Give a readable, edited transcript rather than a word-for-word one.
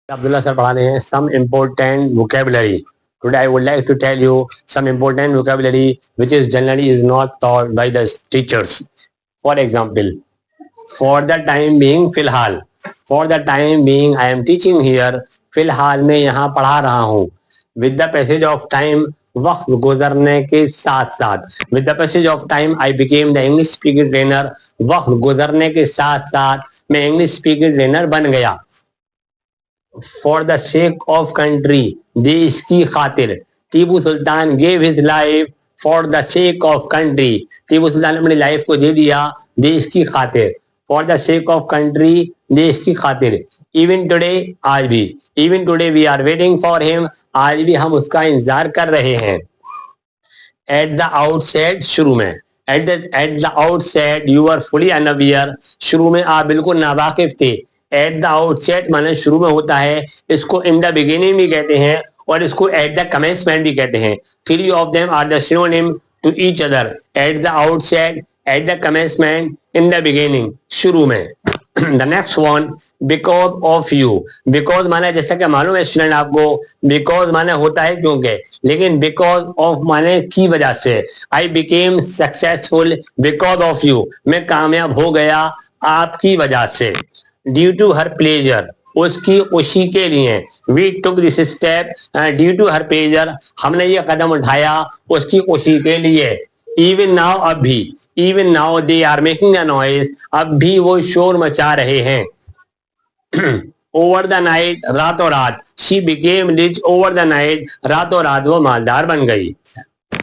Abdullah sir पढ़ा रहे हैं some important vocabulary. Today I would like to tell you some important vocabulary which is generally is not taught by the teachers. For example, for the time being फिलहाल, for the time being I am teaching here, फिलहाल मैं यहाँ पढ़ा रहा हूँ. With the passage of time, वक्त गुजरने के साथ साथ, with the passage of time I became the English speaking trainer. वक्त गुजरने के साथ साथ मैं इंग्लिश स्पीकिंग ट्रेनर बन गया. For the sake of country, देश की खातिर, Tipu Sultan gave his life for the sake of country. Tipu Sultan अपनी लाइफ को दे दिया देश की खातिर. For the sake of country, देश की खातिर. इवन टुडे, आज भी. Even today we are waiting for him, आज भी हम उसका इंतजार कर रहे हैं. एट द आउटसेट, शुरू में. At the outset you are fully unaware, शुरू में आप बिल्कुल नावाकिफ थे. एट द आउटसेट माने शुरू में होता है. इसको इन द बिगिनिंग भी कहते हैं और इसको एट द कमेंसमेंट भी कहते हैं. Three of them are the synonym to each other. At the outset, at the commencement, in the beginning, शुरू में. The next one, because of you. Because माने जैसा कि मालूम है स्टूडेंट आपको, बिकॉज माने होता है क्योंकि, लेकिन बिकॉज ऑफ माने की वजह से. I became successful because of you, मैं कामयाब हो गया आपकी वजह से. ड्यू टू हर प्लेजर, उसकी खुशी के लिए. We took this step due to her pleasure, हमने ये कदम उठाया उसकी खुशी के लिए. इवन नाउ, अब भी. Even now they are making a noise, अब भी वो शोर मचा रहे हैं. ओवर द नाइट, रातों रात. She became rich over the night, रातों रात वो मालदार बन गई.